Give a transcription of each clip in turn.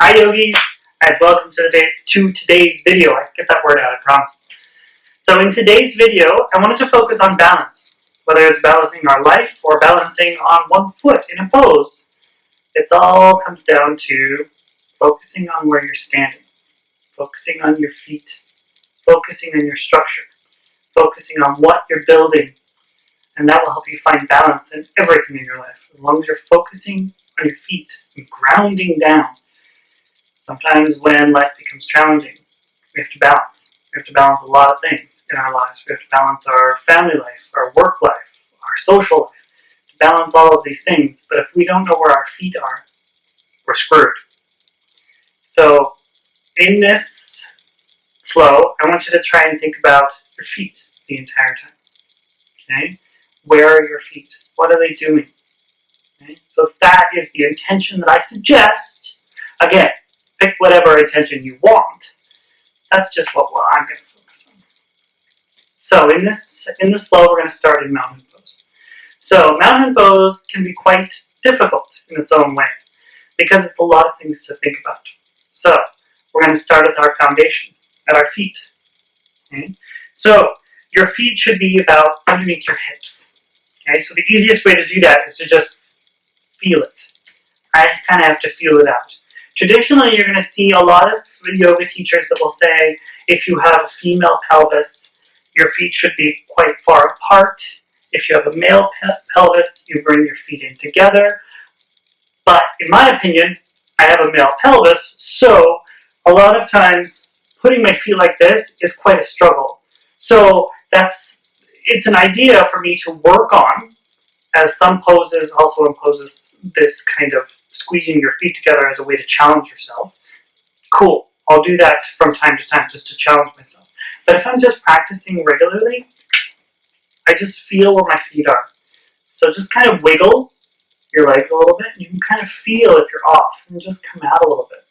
Hi yogis, and welcome to today's video. I get that word out, I promise. So in today's video, I wanted to focus on balance. Whether it's balancing our life or balancing on one foot in a pose, it all comes down to focusing on where you're standing, focusing on your feet, focusing on your structure, focusing on what you're building, and that will help you find balance in everything in your life. As long as you're focusing on your feet and grounding down. Sometimes when life becomes challenging, we have to balance. We have to balance a lot of things in our lives. We have to balance our family life, our work life, our social life, to balance all of these things. But if we don't know where our feet are, we're screwed. So in this flow, I want you to try and think about your feet the entire time. Okay? Where are your feet? What are they doing? Okay? So if that is the intention that I suggest, again, pick whatever intention you want. That's just what I'm going to focus on. So in this flow, we're going to start in mountain pose. So mountain pose can be quite difficult in its own way because it's a lot of things to think about. So we're going to start with our foundation, at our feet. Okay? So your feet should be about underneath your hips. Okay? So the easiest way to do that is to just feel it. I kind of have to feel it out. Traditionally, you're going to see a lot of yoga teachers that will say if you have a female pelvis, your feet should be quite far apart. If you have a male pelvis, you bring your feet in together. But in my opinion, I have a male pelvis, so a lot of times putting my feet like this is quite a struggle. So it's an idea for me to work on, as some poses also imposes this kind of squeezing your feet together as a way to challenge yourself. Cool. I'll do that from time to time just to challenge myself. But if I'm just practicing regularly, I just feel where my feet are. So just kind of wiggle your legs a little bit. And you can kind of feel if you're off and just come out a little bit.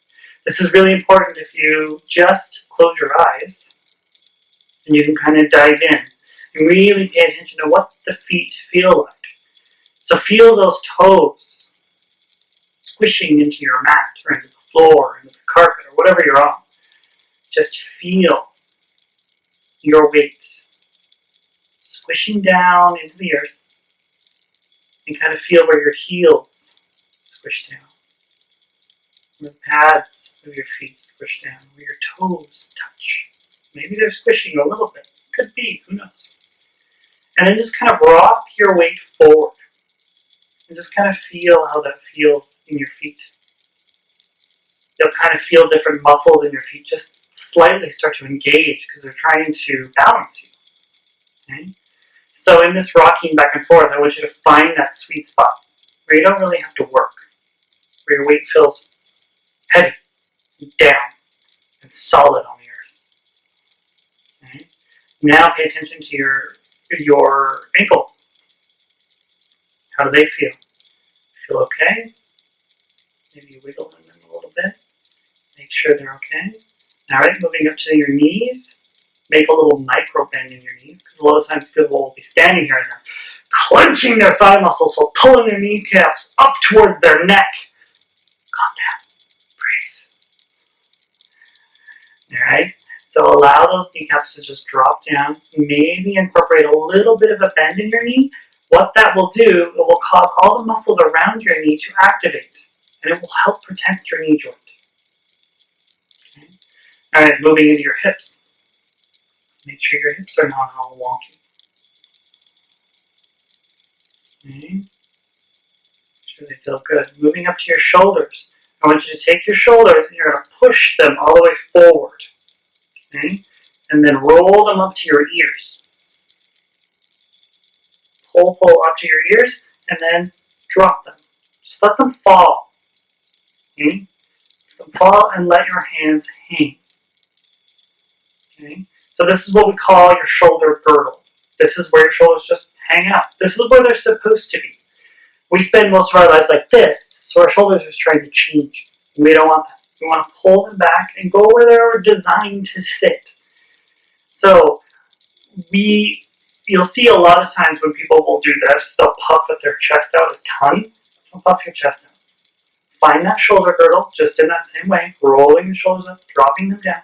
This is really important if you just close your eyes and you can kind of dive in and really pay attention to what the feet feel like. So feel those toes squishing into your mat or into the floor, into the carpet, or whatever you're on. Just feel your weight squishing down into the earth and kind of feel where your heels squish down, where the pads of your feet squish down, where your toes touch. Maybe they're squishing a little bit. Could be, who knows. And then just kind of rock your weight forward. And just kind of feel how that feels in your feet. You'll kind of feel different muscles in your feet just slightly start to engage because they're trying to balance you. Okay? So in this rocking back and forth, I want you to find that sweet spot where you don't really have to work, where your weight feels heavy and down and solid on the earth. Okay? Now pay attention to your ankles. How do they feel? Feel okay? Maybe you wiggle in them a little bit. Make sure they're okay. Alright, moving up to your knees. Make a little micro bend in your knees, because a lot of times people will be standing here and they're clenching their thigh muscles while pulling their kneecaps up towards their neck. Calm down. Breathe. Alright? So allow those kneecaps to just drop down. Maybe incorporate a little bit of a bend in your knee. What that will do, it will cause all the muscles around your knee to activate, and it will help protect your knee joint. Okay. All right, moving into your hips. Make sure your hips are not all wonky. Okay. Make sure they feel good. Moving up to your shoulders. I want you to take your shoulders and you're going to push them all the way forward. Okay. And then roll them up to your ears. Pull up to your ears, and then drop them. Just let them fall. Okay? Let them fall and let your hands hang. Okay? So this is what we call your shoulder girdle. This is where your shoulders just hang out. This is where they're supposed to be. We spend most of our lives like this, so our shoulders are trying to change. We don't want that. We want to pull them back and go where they're designed to sit. So you'll see a lot of times when people will do this, they'll puff their chest out a ton. Don't puff your chest out. Find that shoulder girdle just in that same way, rolling the shoulders up, dropping them down,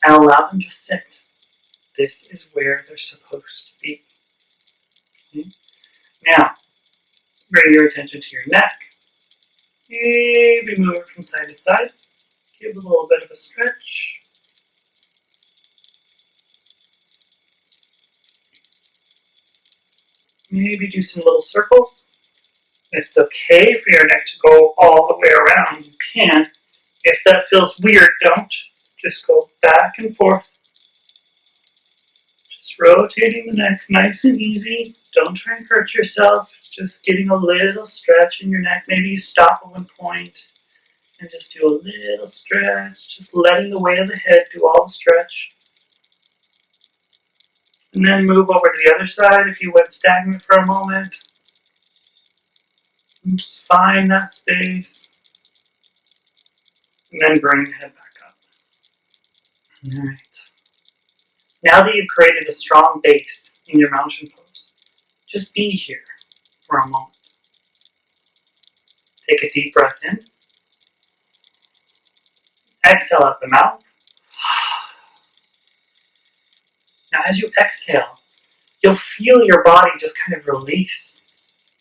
and allow them to sit. This is where they're supposed to be. Okay? Now, bring your attention to your neck. Maybe move it from side to side. Give it a little bit of a stretch. Maybe do some little circles. If it's okay for your neck to go all the way around, you can. If that feels weird, don't. Just go back and forth. Just rotating the neck nice and easy. Don't try and hurt yourself. Just getting a little stretch in your neck. Maybe you stop at one point and just do a little stretch. Just letting the weight of the head do all the stretch. And then move over to the other side if you went stagnant for a moment. And just find that space. And then bring the head back up. Alright. Now that you've created a strong base in your mountain pose, just be here for a moment. Take a deep breath in. Exhale out the mouth. Now as you exhale, you'll feel your body just kind of release.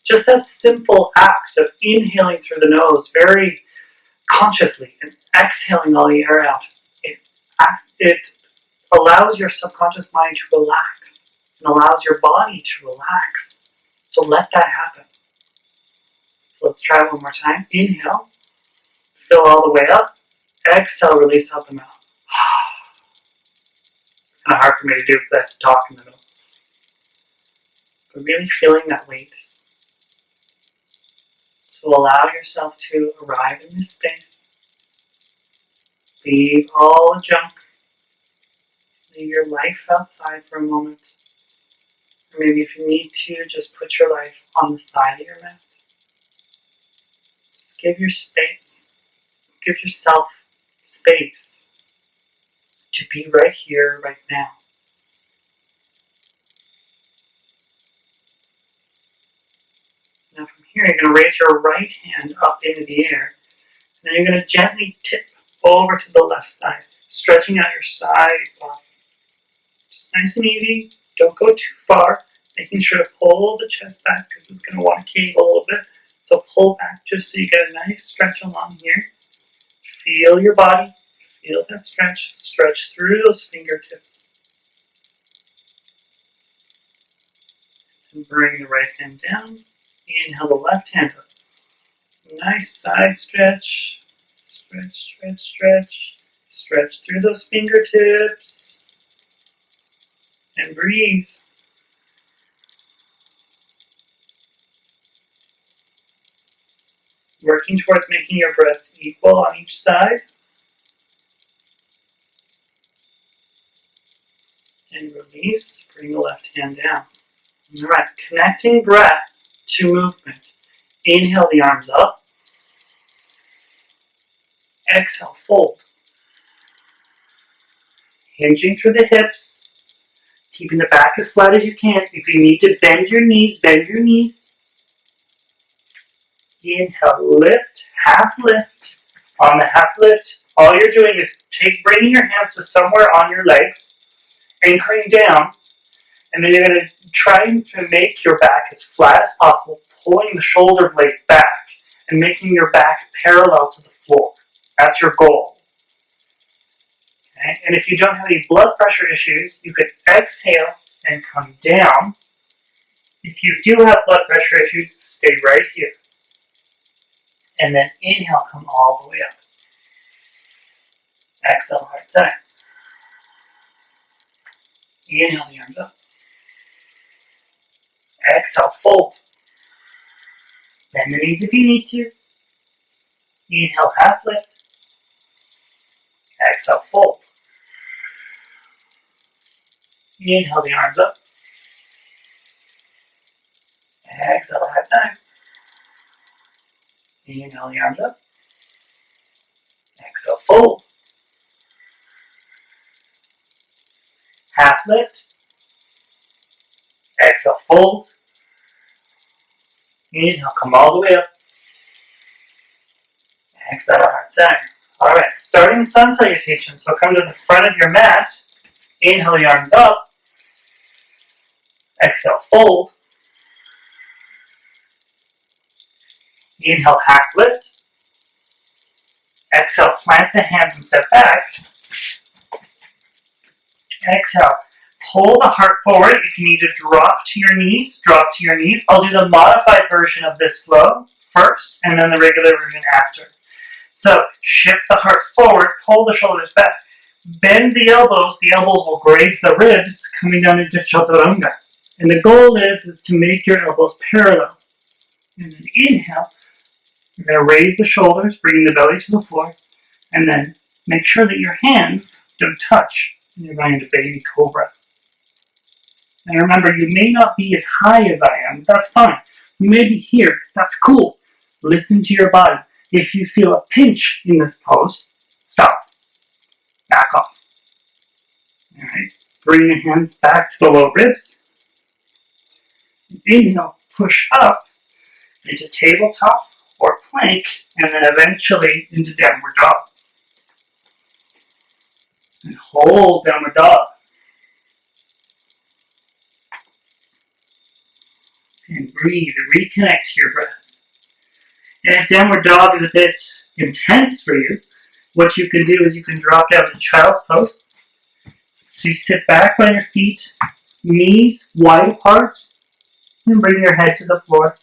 Just that simple act of inhaling through the nose very consciously and exhaling all the air out. It allows your subconscious mind to relax and allows your body to relax. So let that happen. So let's try it one more time. Inhale, fill all the way up. Exhale, release out the mouth. Kind of hard for me to do because I have to talk in the middle. But really feeling that weight. So allow yourself to arrive in this space. Leave all the junk. Leave your life outside for a moment. Or maybe if you need to, just put your life on the side of your mat. Just give your space. Give yourself space to be right here, right now. Now from here, you're going to raise your right hand up into the air. And then you're going to gently tip over to the left side, stretching out your side body. Just nice and easy. Don't go too far. Making sure to pull the chest back because it's going to want to cave a little bit. So pull back just so you get a nice stretch along here. Feel your body. Feel that stretch. Stretch through those fingertips. And bring the right hand down. Inhale the left hand up. Nice side stretch. Stretch, stretch, stretch. Stretch through those fingertips. And breathe. Working towards making your breaths equal on each side. And release. Bring the left hand down. Alright, connecting breath to movement. Inhale the arms up. Exhale, fold. Hinging through the hips. Keeping the back as flat as you can. If you need to bend your knees, bend your knees. Inhale, lift, half lift. On the half lift, all you're doing is bringing your hands to somewhere on your legs, anchoring down, and then you're going to try to make your back as flat as possible, pulling the shoulder blades back and making your back parallel to the floor. That's your goal. Okay? And if you don't have any blood pressure issues, you could exhale and come down. If you do have blood pressure issues, stay right here. And then inhale, come all the way up. Exhale, right side. Inhale the arms up. Exhale, fold. Bend the knees if you need to. Inhale, half lift. Exhale, fold. Inhale the arms up. Exhale, right side. Inhale the arms up. Exhale, fold. Half lift. Exhale, fold. Inhale, come all the way up. Exhale, heart center. Alright, starting sun salutation. So come to the front of your mat. Inhale your arms up. Exhale, fold. Inhale, half lift. Exhale, plant the hands and step back. Exhale, pull the heart forward. If you need to drop to your knees, drop to your knees. I'll do the modified version of this flow first and then the regular version after. So shift the heart forward, pull the shoulders back. Bend the elbows will graze the ribs coming down into chaturanga. And the goal is to make your elbows parallel. And then inhale, you're going to raise the shoulders, bringing the belly to the floor, and then make sure that your hands don't touch. And you're going into baby cobra. And remember, you may not be as high as I am, that's fine. You may be here, that's cool. Listen to your body. If you feel a pinch in this pose, stop. Back off. Alright, bring the hands back to the low ribs. Inhale, push up into tabletop or plank, and then eventually into downward dog. And hold downward dog. And breathe, reconnect to your breath. And if downward dog is a bit intense for you, what you can do is you can drop down to child's pose. So you sit back on your feet, knees wide apart, and bring your head to the floor.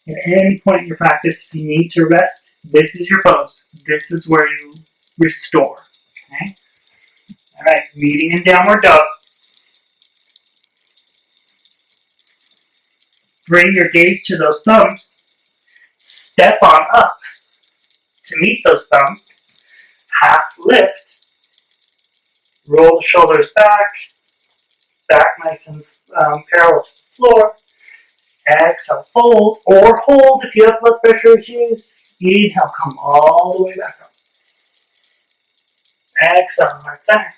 At any point in your practice, if you need to rest, this is your pose. This is where you restore. Okay? Alright, meeting in downward dog. Bring your gaze to those thumbs. Step on up to meet those thumbs. Half lift. Roll the shoulders back. Back nice and parallel to the floor. Exhale, fold or hold if you have blood pressure issues. Inhale, come all the way back up. Exhale, heart center.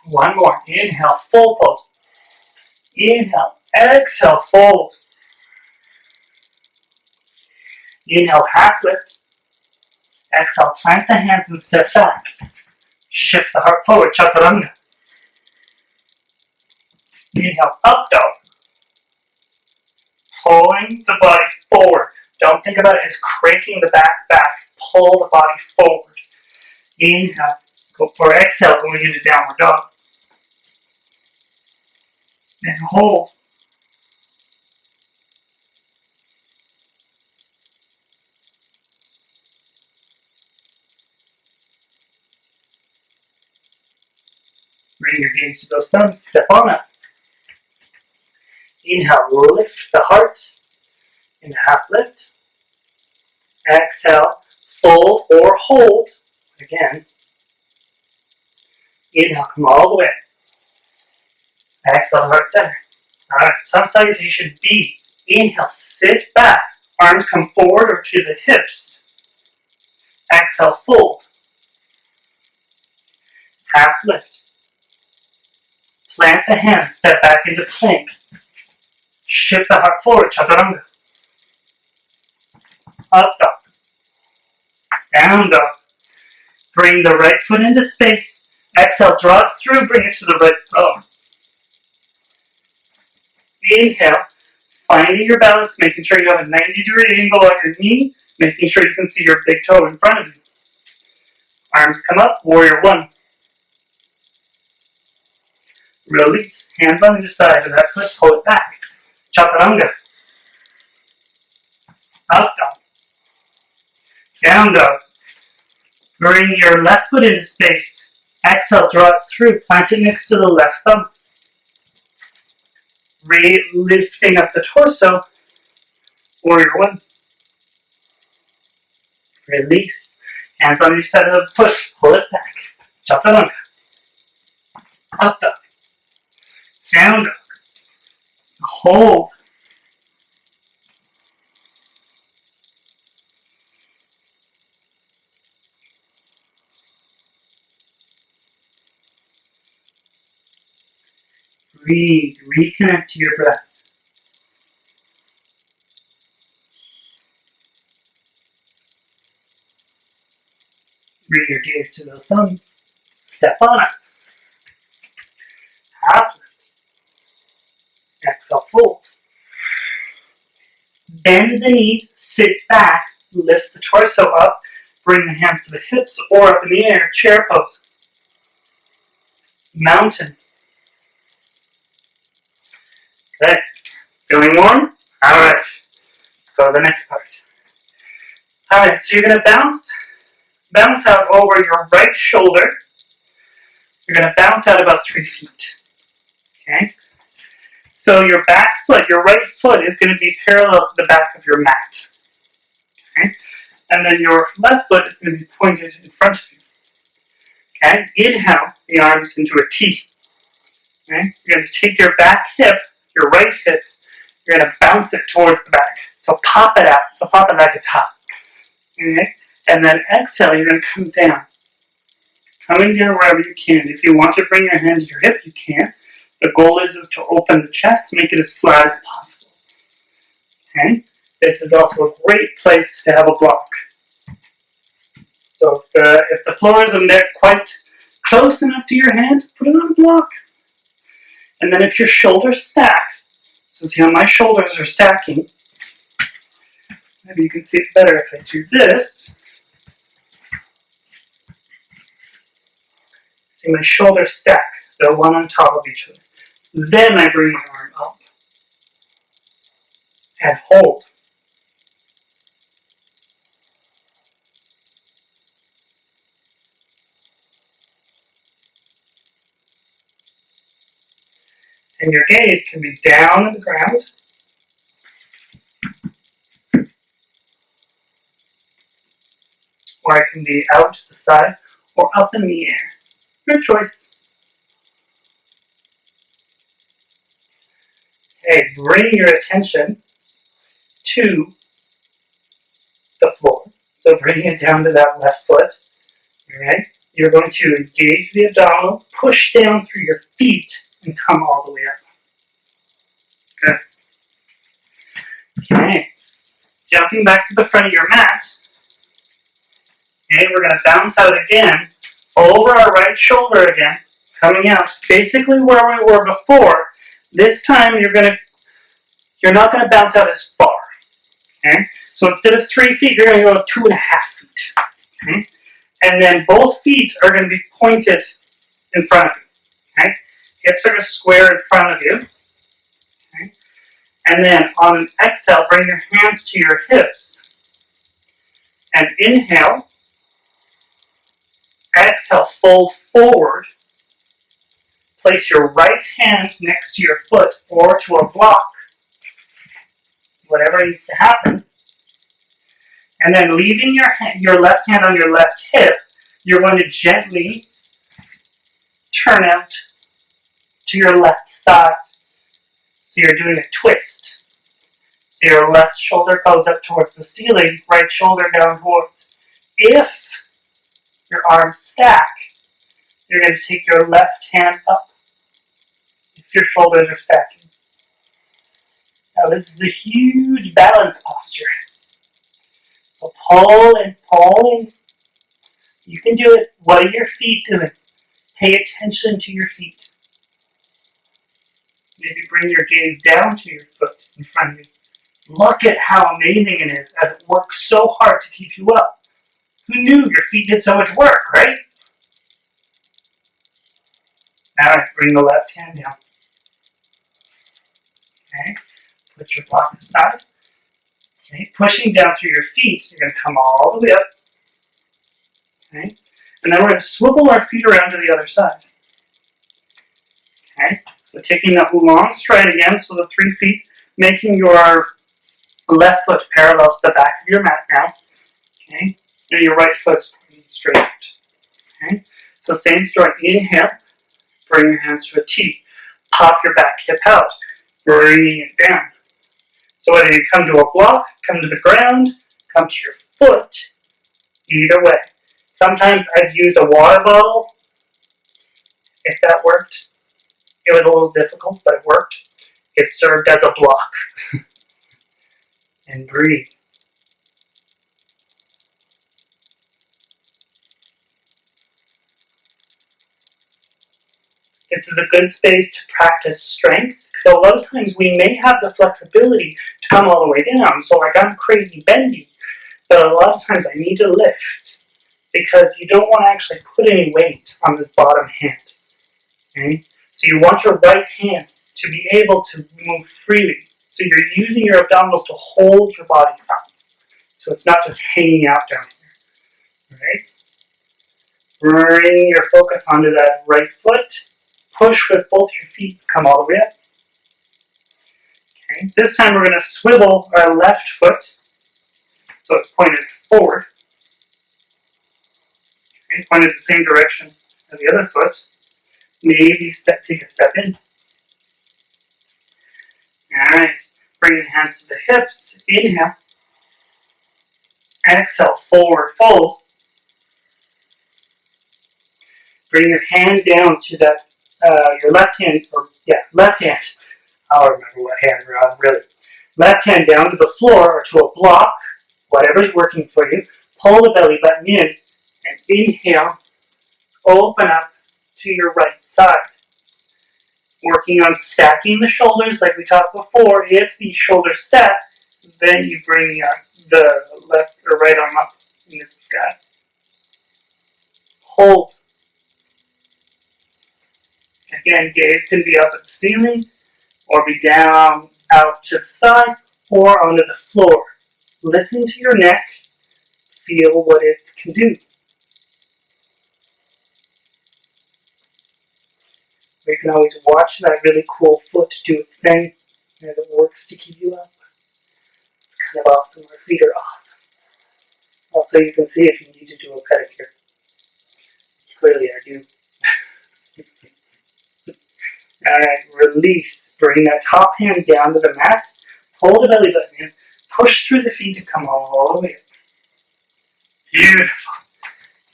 One more. Inhale, full pose. Inhale, exhale, fold. Inhale, half lift. Exhale, plant the hands and step back. Shift the heart forward, chaturanga. Inhale, up dog. Pulling the body forward. Don't think about it as cranking the back. Pull the body forward. Inhale, go for exhale, going into downward dog. And hold. Bring your gaze to those thumbs. Step on up. Inhale, lift the heart. In half lift. Exhale, fold or hold. Again. Inhale, come all the way. Exhale, heart center. Alright, sun salutation B. Inhale, sit back. Arms come forward or to the hips. Exhale, fold. Half lift. Plant the hands, step back into plank. Shift the heart forward, chaturanga. Up dog. Down dog. Bring the right foot into space. Exhale, draw it through, bring it to the right thumb. Inhale, finding your balance, making sure you have a 90-degree angle on your knee, making sure you can see your big toe in front of you. Arms come up, warrior one. Release, hands on either side of that foot, hold it back. Chaturanga. Up dog. Down dog. Bring your left foot into space. Exhale, draw it through, plant it next to the left thumb. Lifting up the torso. Warrior one. Release. Hands on each side of the foot. Pull it back. Chaturanga. Up dog. Down dog. Hold. Breathe. Reconnect to your breath. Bring your gaze to those thumbs. Step on it. Half lift. Exhale, fold. Bend the knees, sit back, lift the torso up, bring the hands to the hips or up in the air, chair pose. Mountain. Okay, feeling warm? Alright, let's go to the next part. Alright, so you're going to bounce out over your right shoulder. You're going to bounce out about 3 feet. Okay? So your back foot, your right foot is going to be parallel to the back of your mat. Okay? And then your left foot is going to be pointed in front of you. Okay? Inhale the arms into a T. Okay? You're going to take your back hip, your right hip, you're going to bounce it towards the back. So pop it out. So pop it like it's hot. Okay? And then exhale, you're going to come down. Coming down wherever you can. If you want to bring your hand to your hip, you can. The goal is to open the chest, make it as flat as possible. Okay? This is also a great place to have a block. So if the floor isn't there quite close enough to your hand, put it on a block. And then if your shoulders stack, so see how my shoulders are stacking. Maybe you can see it better if I do this. See my shoulders stack. They're one on top of each other. Then I bring my arm up. And hold. And your gaze can be down on the ground. Or it can be out to the side or up in the air. Your choice. Okay, bring your attention to the floor. So bring it down to that left foot. Alright? You're going to engage the abdominals, push down through your feet, and come all the way up. Good. Okay. Jumping back to the front of your mat. Okay, we're going to bounce out again, over our right shoulder again, coming out, basically where we were before. This time you're not going to bounce out as far. Okay? So instead of 3 feet, you're going to go 2.5 feet. Okay? And then both feet are going to be pointed in front of you. Okay? Hips are going to square in front of you. Okay? And then on an exhale, bring your hands to your hips. And inhale. Exhale, fold forward. Place your right hand next to your foot or to a block. Whatever needs to happen. And then leaving your left hand on your left hip, you're going to gently turn out to your left side. So you're doing a twist. So your left shoulder goes up towards the ceiling, right shoulder down towards. If your arms stack, you're going to take your left hand up if your shoulders are stacking. Now this is a huge balance posture. So pull and pull in. You can do it. What are your feet doing? Pay attention to your feet. Maybe bring your gaze down to your foot in front of you. Look at how amazing it is as it works so hard to keep you up. Who knew your feet did so much work, right? Now bring the left hand down. Okay, put your block aside. Okay, pushing down through your feet, you're going to come all the way up. Okay, and then we're going to swivel our feet around to the other side. Okay, so taking that long stride again, so the 3 feet, making your left foot parallel to the back of your mat now. Okay, and your right foot's straight out. Okay, so same story. Inhale, bring your hands to a T. Pop your back hip out, bringing it down. So whether you come to a block, come to the ground, come to your foot, either way. Sometimes I've used a water bottle, if that worked. It was a little difficult, but it worked. It served as a block. And breathe. This is a good space to practice strength, because a lot of times we may have the flexibility to come all the way down. So like I'm crazy bendy, but a lot of times I need to lift, because you don't want to actually put any weight on this bottom hand. Okay? So you want your right hand to be able to move freely. So you're using your abdominals to hold your body up. So it's not just hanging out down here. Alright? Bring your focus onto that right foot. Push with both your feet, come all the way up. Okay. This time we're going to swivel our left foot so it's pointed forward. Okay. Pointed the same direction as the other foot. Maybe take a step in. Alright. Bring the hands to the hips. Inhale. Exhale, forward fold. Bring your hand down to that, your left hand, left hand. I'll remember what hand we're on, really. Left hand down to the floor or to a block, whatever's working for you. Pull the belly button in and inhale. Open up to your right side. Working on stacking the shoulders like we talked before. If the shoulders stack, then you bring the left or right arm up into the sky. Hold. Again, gaze can be up at the ceiling, or be down, out to the side, or onto the floor. Listen to your neck. Feel what it can do. You can always watch that really cool foot do its thing, and it works to keep you up. It's kind of awesome. Our feet are awesome. Also, you can see if you need to do a pedicure. Clearly, I do. Alright, release. Bring that top hand down to the mat. Pull the belly button in. Push through the feet to come all the way up. Beautiful.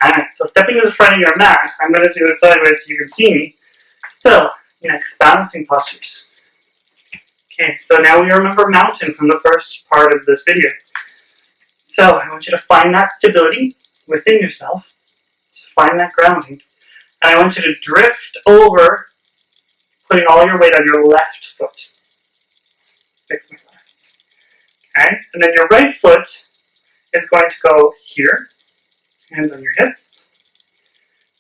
Alright, so stepping to the front of your mat, I'm going to do it sideways so you can see me. So, next, balancing postures. Okay, so now we remember mountain from the first part of this video. So, I want you to find that stability within yourself. So find that grounding. And I want you to drift over, putting all your weight on your left foot. Fix my glasses. Okay, and then your right foot is going to go here. Hands on your hips.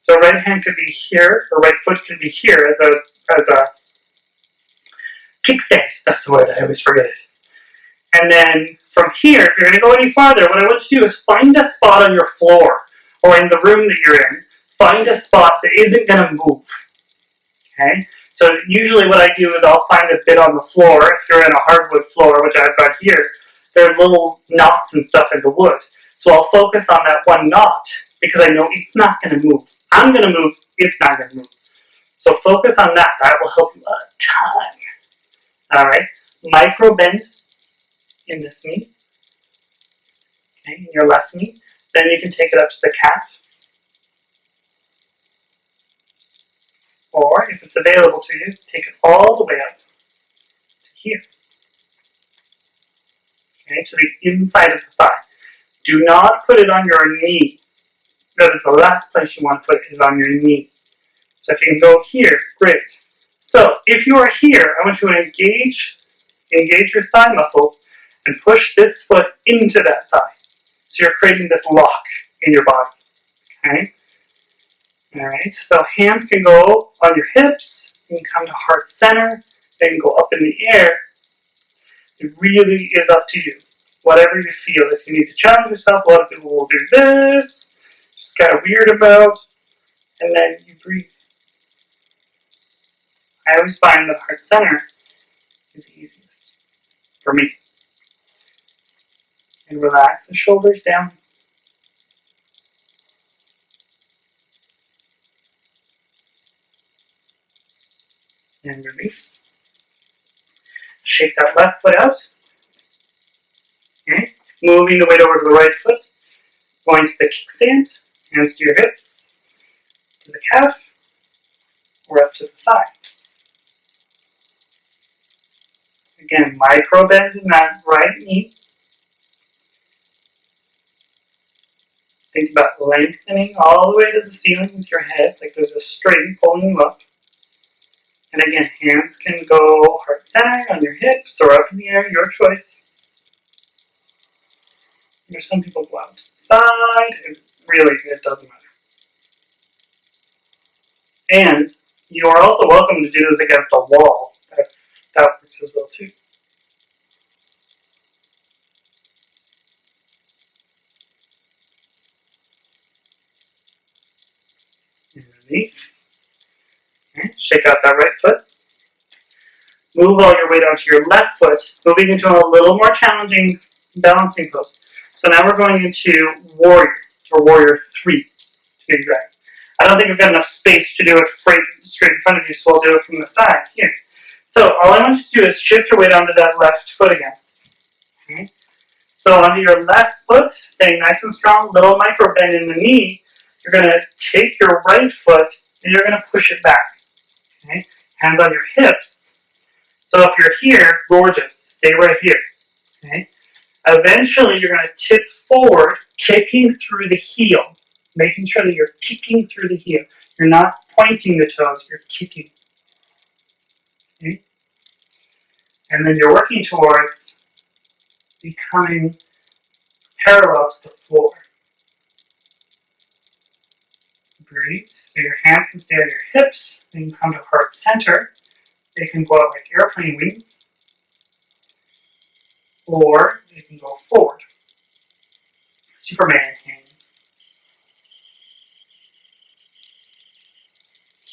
So right hand could be here, or right foot could be here as a kickstand. That's the word, I always forget it. And then from here, if you're going to go any farther, what I want you to do is find a spot on your floor, or in the room that you're in. Find a spot that isn't going to move. Okay? So usually what I do is I'll find a bit on the floor. If you're in a hardwood floor, which I've got here, there are little knots and stuff in the wood. So I'll focus on that one knot, because I know it's not going to move. I'm going to move, it's not going to move. So focus on that. That will help you a ton. Alright? Micro bend in this knee. Okay, in your left knee. Then you can take it up to the calf. Or, if it's available to you, take it all the way up to here. Okay, to the inside of the thigh. Do not put it on your knee. That is the last place you want to put it, is on your knee. So if you can go here, great. So if you are here, I want you to engage your thigh muscles and push this foot into that thigh. So you're creating this lock in your body. Okay? Alright, so hands can go on your hips, you can come to heart center, they can go up in the air. It really is up to you. Whatever you feel. If you need to challenge yourself, a lot of people will do this, just kind of weird about, and then you breathe. I always find that heart center is the easiest for me. And relax the shoulders down. And release. Shake that left foot out. Okay. Moving the weight over to the right foot. Going to the kickstand. Hands to your hips. To the calf. Or up to the thigh. Again, micro bend in that right knee. Think about lengthening all the way to the ceiling with your head, like there's a string pulling you up. And again, hands can go heart center on your hips or up in the air, your choice. There's some people go out to the side, and really it doesn't matter. And you are also welcome to do this against a wall. That works as well too. And release. Okay. Shake out that right foot. Move all your weight onto your left foot, moving into a little more challenging balancing pose. So now we're going into warrior, or warrior 3, to be exact. I don't think I've got enough space to do it straight in front of you, so I'll do it from the side here. So all I want you to do is shift your weight onto that left foot again. Okay. So onto your left foot, staying nice and strong, little micro bend in the knee, you're going to take your right foot and you're going to push it back. Okay. Hands on your hips. So if you're here, gorgeous, stay right here. Okay. Eventually you're going to tip forward, kicking through the heel, making sure that you're kicking through the heel. You're not pointing the toes, you're kicking. Okay. And then you're working towards becoming parallel to the floor. Breathe. So your hands can stay on your hips, then come to heart center. They can go out like airplane wings, or they can go forward. Superman hands.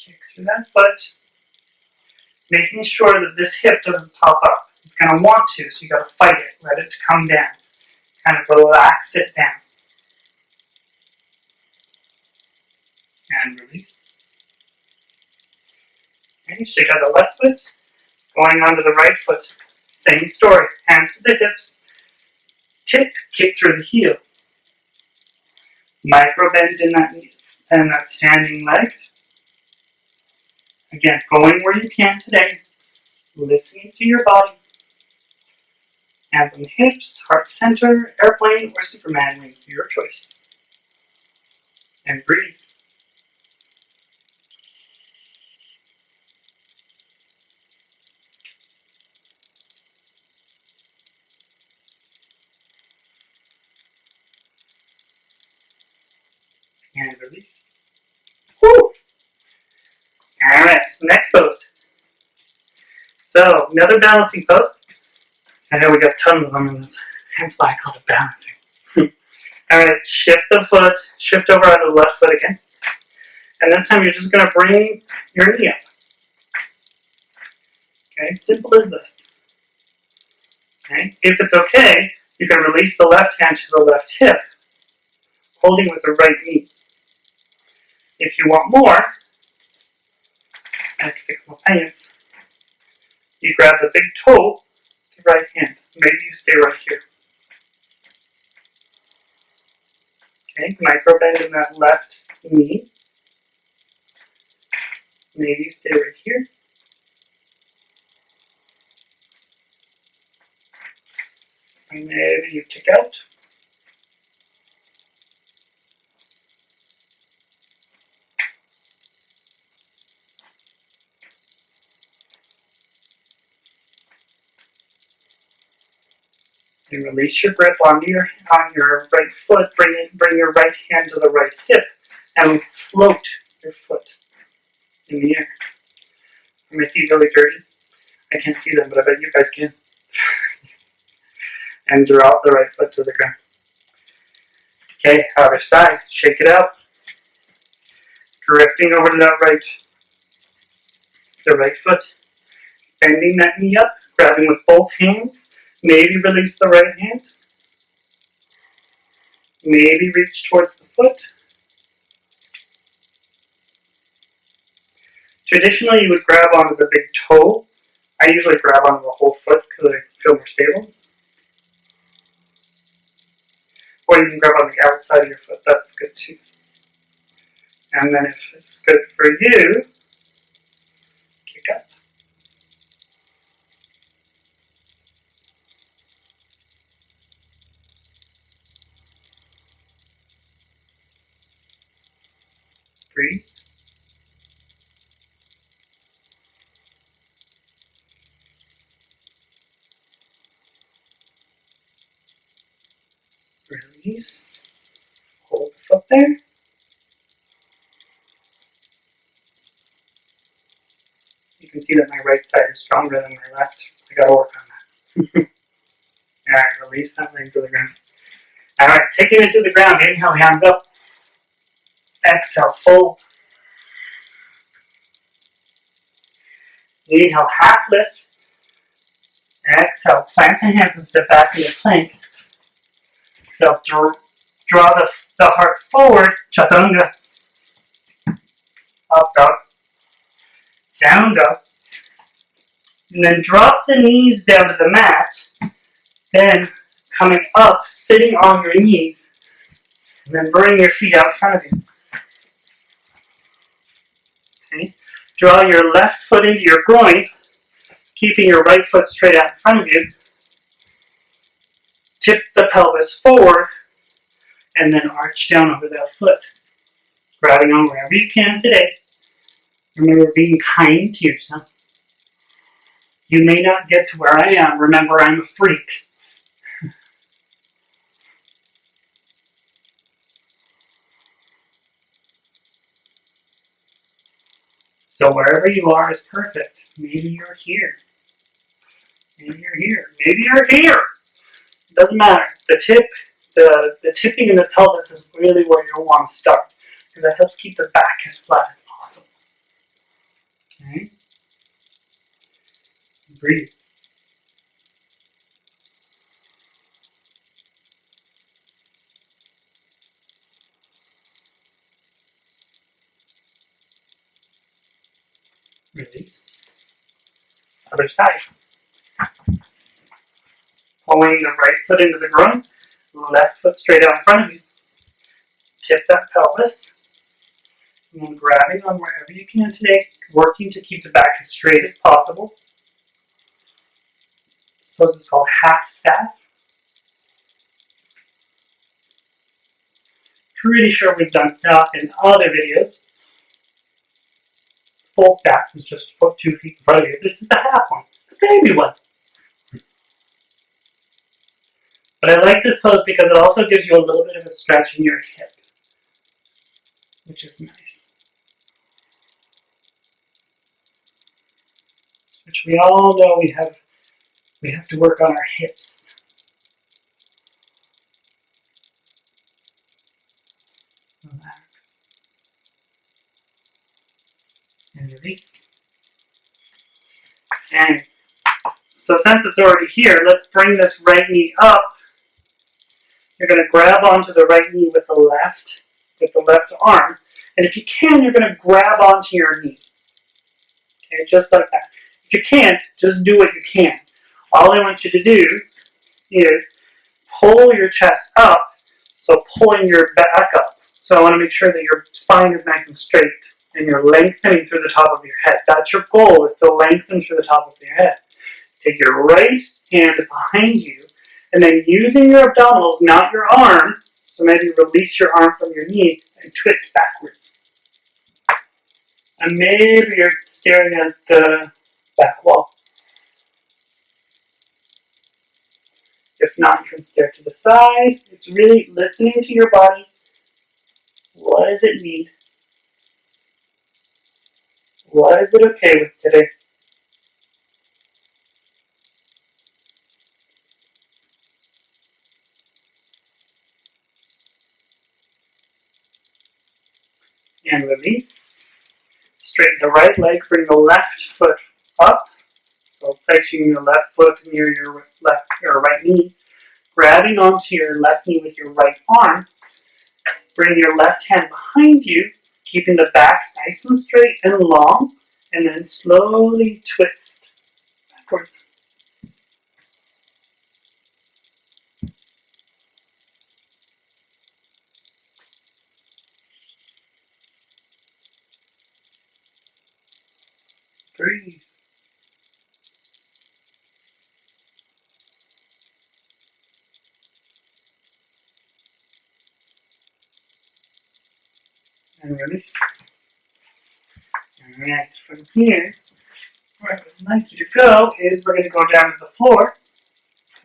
Kick through that foot, making sure that this hip doesn't pop up. It's going to want to, so you got to fight it. Let it come down. Kind of relax it down. And release. Okay, shake out the left foot, going onto the right foot. Same story. Hands to the hips. Tip, kick through the heel. Micro bend in that standing leg. Again, going where you can today. Listening to your body. Hands on the hips, heart center, airplane, or Superman wing. Your choice. And breathe. And release. Woo! Alright, next pose. So, another balancing pose. I know we got tons of them in this, hence why I call it balancing. Alright, shift the foot, shift over onto the left foot again. And this time you're just going to bring your knee up. Okay, simple as this. Okay, if it's okay, you can release the left hand to the left hip, holding with the right knee. If you want more, I have to fix my pants. You grab the big toe with the right hand. Maybe you stay right here. Okay, micro bend in that left knee. Maybe you stay right here. And maybe you kick out. And release your grip on your right foot. Bring your right hand to the right hip and float your foot in the air. Are my feet really dirty? I can't see them, but I bet you guys can. And drop the right foot to the ground. Okay, other side. Shake it out. Drifting over to the right foot. Bending that knee up, grabbing with both hands. Maybe release the right hand. Maybe reach towards the foot. Traditionally, you would grab onto the big toe. I usually grab onto the whole foot because I feel more stable. Or you can grab on the outside of your foot. That's good too. And then if it's good for you, kick up. Breathe. release. Hold the foot there. You can see that my right side is stronger than my left. I gotta work on that. Alright, release that leg to the ground. Alright, taking it to the ground. Inhale, hands up. Exhale, fold. Inhale, half lift. Exhale, plant the hands and step back into plank. Exhale, draw the heart forward. Chaturanga. Up dog. Down dog. And then drop the knees down to the mat. Then coming up, sitting on your knees. And then bring your feet out in front of you. Okay. Draw your left foot into your groin, keeping your right foot straight out in front of you. Tip the pelvis forward, and then arch down over that foot. Grabbing on wherever you can today. Remember being kind to yourself. You may not get to where I am. Remember, I'm a freak. So wherever you are is perfect. Maybe you're here. Maybe you're here. Maybe you're here. It doesn't matter. The tipping in the pelvis is really where you'll want to start, because that helps keep the back as flat as possible. Okay? Breathe. Release. Other side. Pulling the right foot into the groin, left foot straight out in front of you. Tip that pelvis. And then grabbing on wherever you can today, working to keep the back as straight as possible. This pose is called half staff. Pretty sure we've done staff in other videos. Full staff is just 2 feet in front of you. This is the half one, the baby one. But I like this pose because it also gives you a little bit of a stretch in your hip, which is nice. Which we all know we have to work on our hips. Relax. And release. And so since it's already here, let's bring this right knee up. You're going to grab onto the right knee with the left arm. And if you can, you're going to grab onto your knee. Okay, just like that. If you can't, just do what you can. All I want you to do is pull your chest up, so pulling your back up. So I want to make sure that your spine is nice and straight and you're lengthening through the top of your head. That's your goal, is to lengthen through the top of your head. Take your right hand behind you, and then using your abdominals, not your arm, so maybe release your arm from your knee and twist backwards. And maybe you're staring at the back wall. If not, you can stare to the side. It's really listening to your body. What does it need? What is it okay with today? And release. Straighten the right leg, bring the left foot up. So placing your left foot near your right knee. Grabbing onto your left knee with your right arm. Bring your left hand behind you, keeping the back nice and straight and long, and then slowly twist backwards. Breathe. And release. Alright, from here, where I would like you to go is we're going to go down to the floor.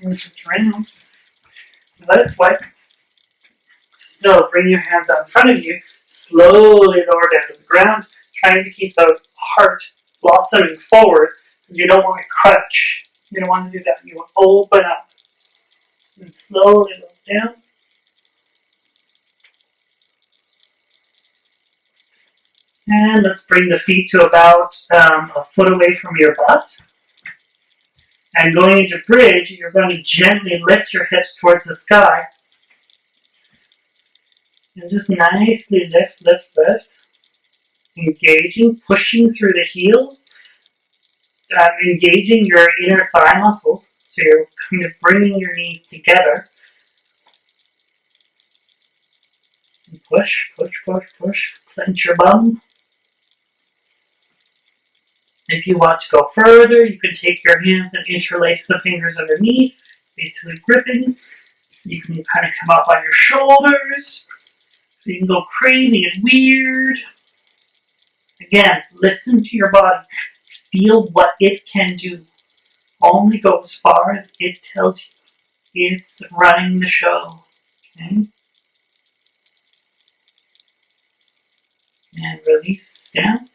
And switch around. Let it swipe. So bring your hands out in front of you, slowly lower down to the ground, trying to keep the heart blossoming forward. You don't want to crunch. You don't want to do that. You want to open up and slowly lower down. And let's bring the feet to about a foot away from your butt. And going into bridge, you're going to gently lift your hips towards the sky. And just nicely lift, lift, lift. Engaging, pushing through the heels. Engaging your inner thigh muscles. So you're kind of bringing your knees together. And push, push, push, push. Clench your bum. If you want to go further, you can take your hands and interlace the fingers underneath, basically gripping. You can kind of come up on your shoulders, so you can go crazy and weird. Again, listen to your body. Feel what it can do. Only go as far as it tells you. It's running the show. Okay? And release down.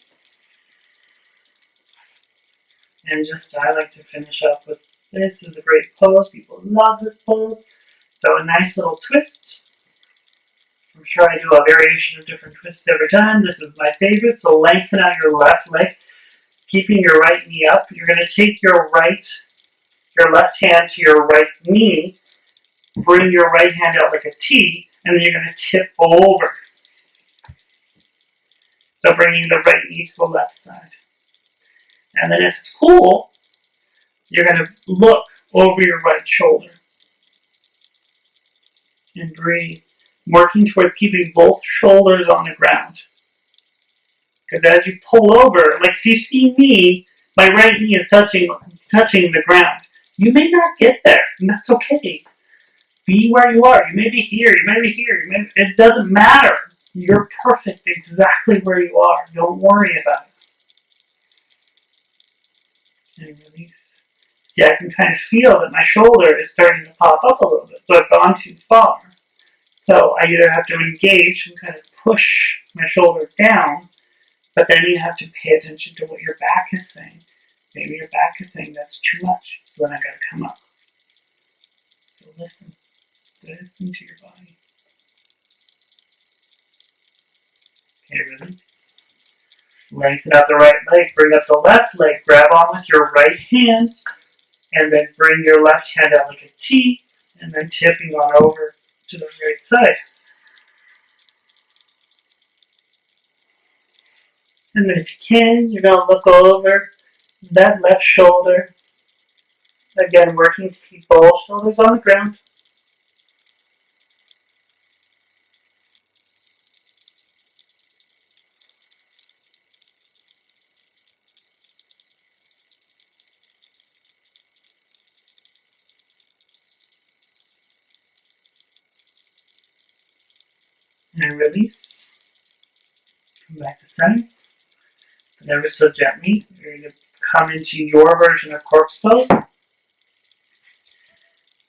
And just, I like to finish up with this. This is a great pose. People love this pose. So a nice little twist. I'm sure I do a variation of different twists every time. This is my favorite. So lengthen out your left leg, keeping your right knee up. You're going to take your left hand to your right knee, bring your right hand out like a T, and then you're going to tip over. So bringing the right knee to the left side. And then if it's cool, you're going to look over your right shoulder. And breathe. Working towards keeping both shoulders on the ground. Because as you pull over, like if you see me, my right knee is touching the ground. You may not get there, and that's okay. Be where you are. You may be here, you may be here. It doesn't matter. You're perfect exactly where you are. Don't worry about it. And release. See, I can kind of feel that my shoulder is starting to pop up a little bit, so I've gone too far. So I either have to engage and kind of push my shoulder down, but then you have to pay attention to what your back is saying. Maybe your back is saying that's too much, so then I gotta come up. So listen to your body. Okay, release. Lengthen out the right leg, bring up the left leg, grab on with your right hand, and then bring your left hand out like a T, and then tipping on over to the right side. And then if you can, you're going to look over that left shoulder. Again, working to keep both shoulders on the ground. And release. Come back to center. And ever so gently, you're going to come into your version of corpse pose.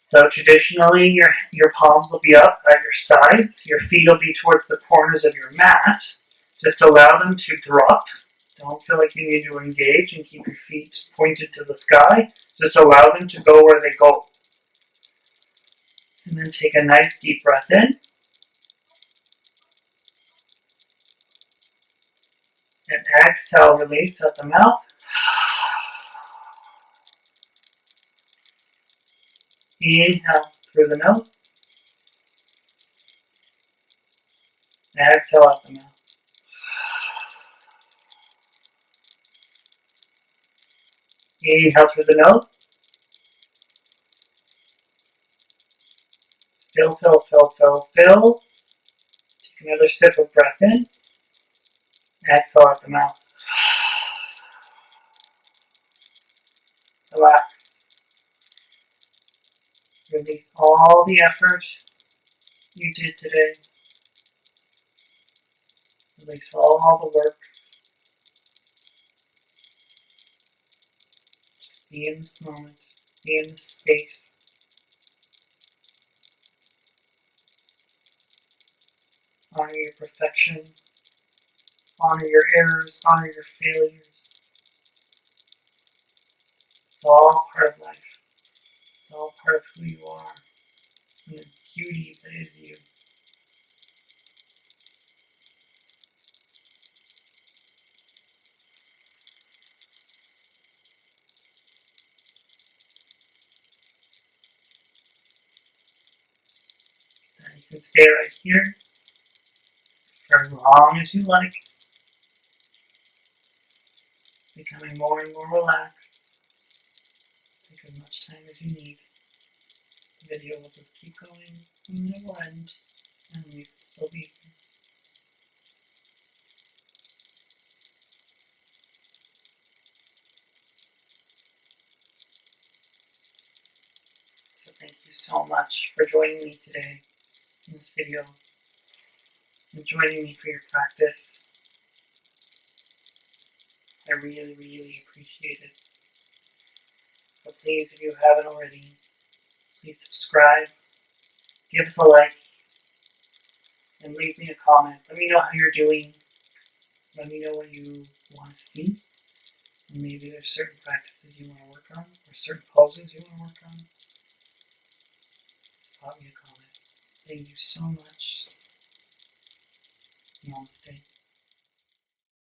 So traditionally, your palms will be up at your sides. Your feet will be towards the corners of your mat. Just allow them to drop. Don't feel like you need to engage and keep your feet pointed to the sky. Just allow them to go where they go. And then take a nice deep breath in. And exhale, release out the mouth. Inhale through the nose. Exhale out the mouth. Inhale through the nose. Fill, fill, fill, fill, fill. Take another sip of breath in. Exhale out the mouth. Relax. Release all the effort you did today. Release all the work. Just be in this moment. Be in this space. Honor your perfection. Honor your errors. Honor your failures. It's all part of life. It's all part of who you are and the beauty that is you. And you can stay right here for as long as you like, becoming more and more relaxed. Take as much time as you need. The video will just keep going and it will end, and we will still be here. So thank you so much for joining me today in this video and joining me for your practice. I really, really appreciate it. So please, if you haven't already, please subscribe, give us a like, and leave me a comment. Let me know how you're doing. Let me know what you want to see. And maybe there's certain practices you want to work on, or certain poses you want to work on. Pop me a comment. Thank you so much. Namaste.